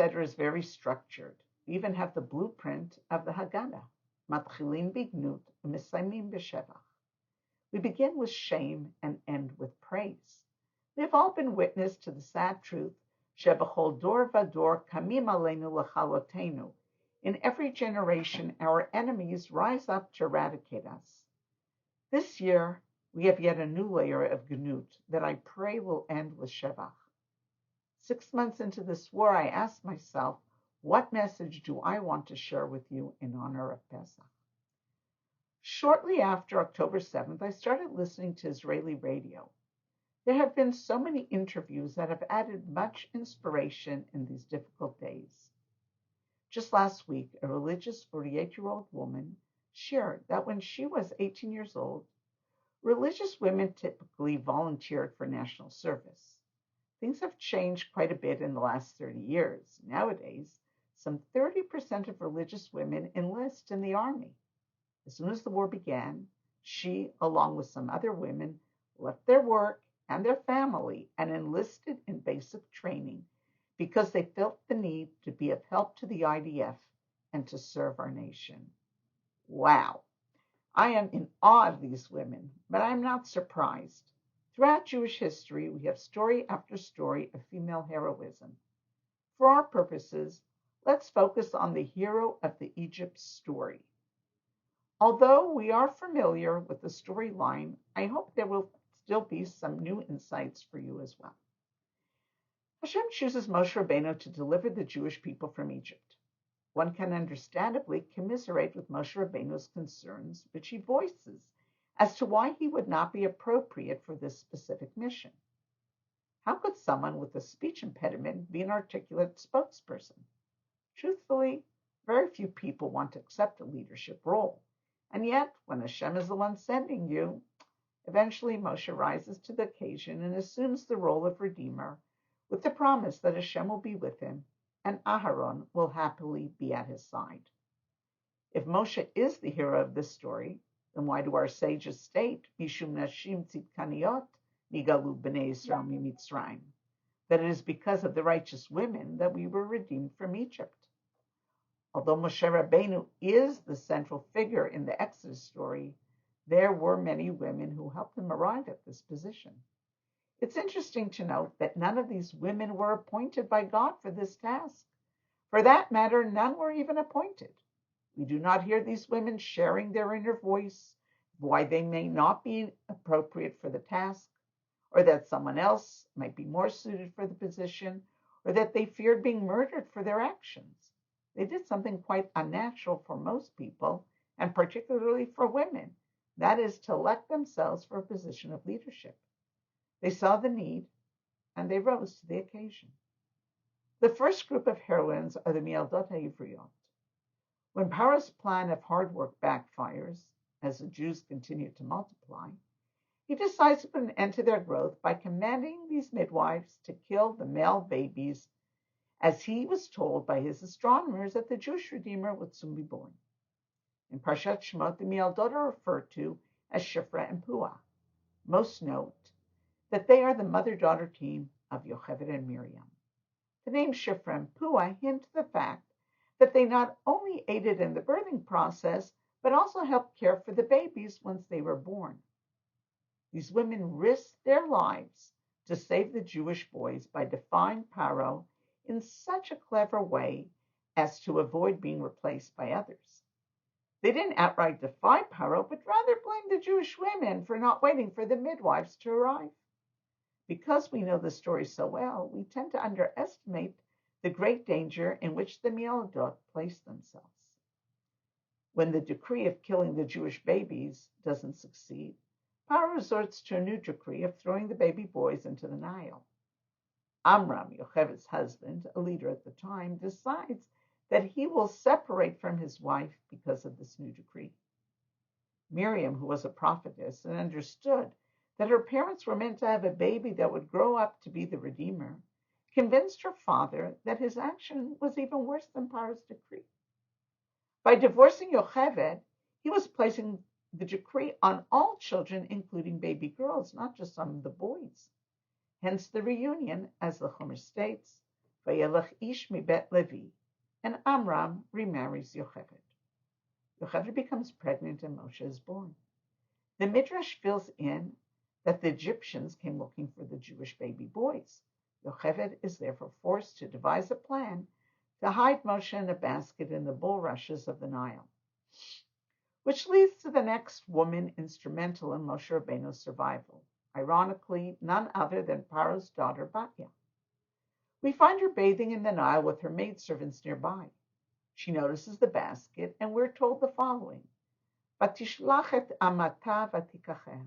Seder is very structured. We even have the blueprint of the Haggadah. Matchilim bignut, u'mesayimim b'shevach. We begin with shame and end with praise. We have all been witness to the sad truth, shebachol dor vador kamim aleinu l'chalotenu. In every generation, our enemies rise up to eradicate us. This year, we have yet a new layer of gnut that I pray will end with shevach. 6 months into this war, I asked myself, what message do I want to share with you in honor of Pesach? Shortly after October 7th, I started listening to Israeli radio. There have been so many interviews that have added much inspiration in these difficult days. Just last week, a religious 48-year-old woman shared that when she was 18 years old, religious women typically volunteered for national service. Things have changed quite a bit in the last 30 years. Nowadays, some 30% of religious women enlist in the army. As soon as the war began, she, along with some other women, left their work and their family and enlisted in basic training because they felt the need to be of help to the IDF and to serve our nation. Wow! I am in awe of these women, but I'm not surprised. Throughout Jewish history, we have story after story of female heroism. For our purposes, let's focus on the hero of the Egypt story. Although we are familiar with the storyline, I hope there will still be some new insights for you as well. Hashem chooses Moshe Rabbeinu to deliver the Jewish people from Egypt. One can understandably commiserate with Moshe Rabbeinu's concerns, which he voices, as to why he would not be appropriate for this specific mission. How could someone with a speech impediment be an articulate spokesperson? Truthfully, very few people want to accept a leadership role. And yet, when Hashem is the one sending you, eventually Moshe rises to the occasion and assumes the role of Redeemer, with the promise that Hashem will be with him and Aharon will happily be at his side. If Moshe is the hero of this story, then why do our sages state, Mishum Nashim Tzidkaniot Nigalu B'nei Yisrael Mimitzrayim, that it is because of the righteous women that we were redeemed from Egypt? Although Moshe Rabbeinu is the central figure in the Exodus story, there were many women who helped him arrive at this position. It's interesting to note that none of these women were appointed by God for this task. For that matter, none were even appointed. We do not hear these women sharing their inner voice, why they may not be appropriate for the task, or that someone else might be more suited for the position, or that they feared being murdered for their actions. They did something quite unnatural for most people, and particularly for women, that is, to elect themselves for a position of leadership. They saw the need, and they rose to the occasion. The first group of heroines are the Me'aldot HaIvriyot. When Paro's plan of hard work backfires, as the Jews continue to multiply, he decides to put an end to their growth by commanding these midwives to kill the male babies, as he was told by his astronomers that the Jewish Redeemer would soon be born. In Parshat Shemot, the Me'aldot are referred to as Shifra and Puah. Most note that they are the mother-daughter team of Yocheved and Miriam. The name Shifra and Puah hint to the fact that they not only aided in the birthing process, but also helped care for the babies once they were born. These women risked their lives to save the Jewish boys by defying Paro in such a clever way as to avoid being replaced by others. They didn't outright defy Paro, but rather blamed the Jewish women for not waiting for the midwives to arrive. Because we know the story so well, we tend to underestimate the great danger in which the Me'aldot placed themselves. When the decree of killing the Jewish babies doesn't succeed, Paro resorts to a new decree of throwing the baby boys into the Nile. Amram, Yocheved's husband, a leader at the time, decides that he will separate from his wife because of this new decree. Miriam, who was a prophetess and understood that her parents were meant to have a baby that would grow up to be the Redeemer, convinced her father that his action was even worse than Paro's decree. By divorcing Yocheved, he was placing the decree on all children, including baby girls, not just on the boys. Hence the reunion, as the Chumash states, Vayelech ish mibet Levi, and Amram remarries Yocheved. Yocheved becomes pregnant and Moshe is born. The Midrash fills in that the Egyptians came looking for the Jewish baby boys. Yocheved is therefore forced to devise a plan to hide Moshe in a basket in the bulrushes of the Nile, which leads to the next woman instrumental in Moshe Rabbeinu's survival, ironically none other than Paro's daughter Batya. We find her bathing in the Nile with her maidservants nearby. She notices the basket, and we're told the following: Vatishlach et amata vatikacheh,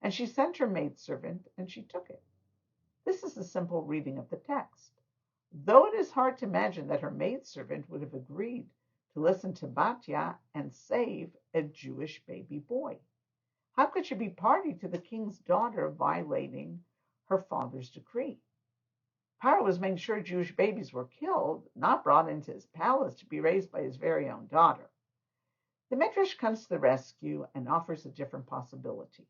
and she sent her maidservant, and she took it. This is a simple reading of the text, though it is hard to imagine that her maidservant would have agreed to listen to Batya and save a Jewish baby boy. How could she be party to the king's daughter violating her father's decree? Paro was making sure Jewish babies were killed, not brought into his palace to be raised by his very own daughter. The Midrash comes to the rescue and offers a different possibility.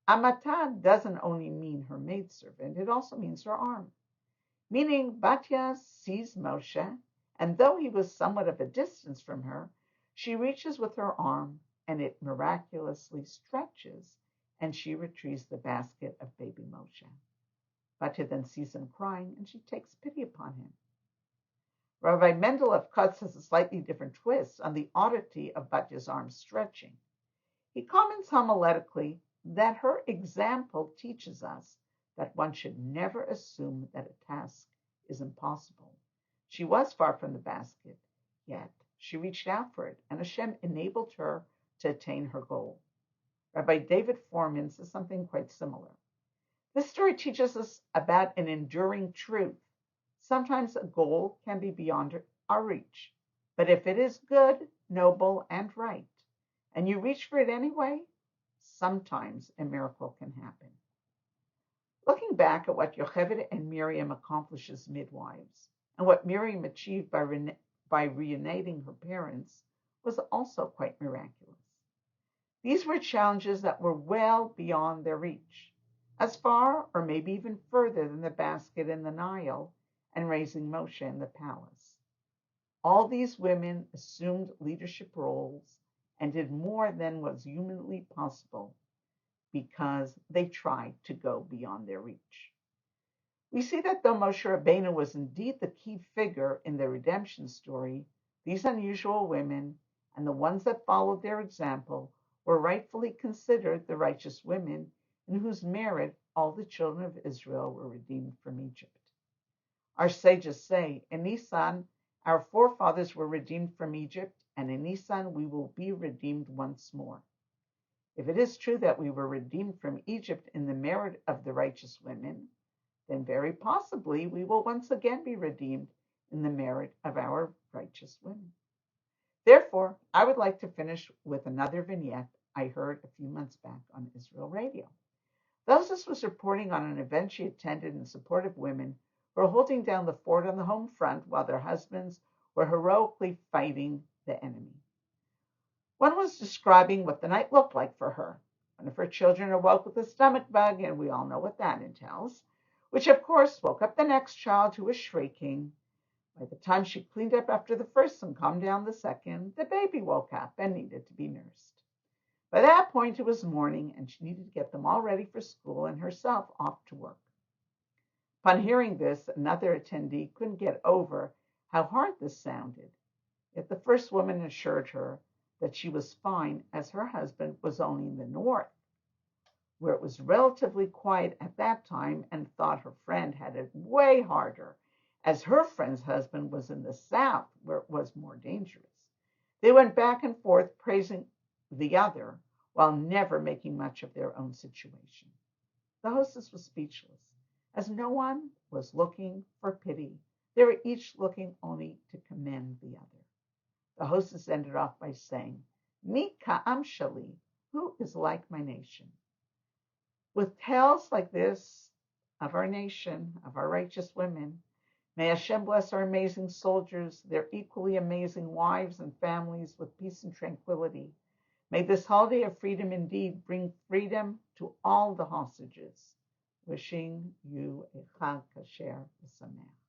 Amata doesn't only mean her maidservant, it also means her arm. Meaning Batya sees Moshe, and though he was somewhat of a distance from her, she reaches with her arm, and it miraculously stretches, and she retrieves the basket of baby Moshe. Batya then sees him crying, and she takes pity upon him. Rabbi Mendel of Kutz has a slightly different twist on the oddity of Batya's arm stretching. He comments homiletically that her example teaches us that one should never assume that a task is impossible. She was far from the basket, yet she reached out for it, and Hashem enabled her to attain her goal. Rabbi David Foreman says something quite similar. This story teaches us about an enduring truth. Sometimes a goal can be beyond our reach, but if it is good, noble, and right, and you reach for it anyway, sometimes a miracle can happen. Looking back at what Yocheved and Miriam accomplished as midwives, and what Miriam achieved by reuniting her parents, was also quite miraculous. These were challenges that were well beyond their reach, as far or maybe even further than the basket in the Nile and raising Moshe in the palace. All these women assumed leadership roles and did more than was humanly possible because they tried to go beyond their reach. We see that though Moshe Rabbeinu was indeed the key figure in the redemption story, these unusual women and the ones that followed their example were rightfully considered the righteous women in whose merit all the children of Israel were redeemed from Egypt. Our sages say, in Nisan, our forefathers were redeemed from Egypt, and in Nisan we will be redeemed once more. If it is true that we were redeemed from Egypt in the merit of the righteous women, then very possibly we will once again be redeemed in the merit of our righteous women. Therefore, I would like to finish with another vignette I heard a few months back on Israel Radio. Moses was reporting on an event she attended in support of women who were holding down the fort on the home front while their husbands were heroically fighting the enemy. One was describing what the night looked like for her. One of her children awoke with a stomach bug, and we all know what that entails, which of course woke up the next child who was shrieking. By the time she cleaned up after the first and calmed down the second, the baby woke up and needed to be nursed. By that point, it was morning, and she needed to get them all ready for school and herself off to work. Upon hearing this, another attendee couldn't get over how hard this sounded. Yet the first woman assured her that she was fine, as her husband was only in the north, where it was relatively quiet at that time, and thought her friend had it way harder, as her friend's husband was in the south, where it was more dangerous. They went back and forth praising the other, while never making much of their own situation. The hostess was speechless, as no one was looking for pity. They were each looking only to commend the other. The hostess ended off by saying, Mi ka'am shali, who is like my nation? With tales like this of our nation, of our righteous women, may Hashem bless our amazing soldiers, their equally amazing wives and families with peace and tranquility. May this holiday of freedom indeed bring freedom to all the hostages. Wishing you a Chag Kasher V'Sameach.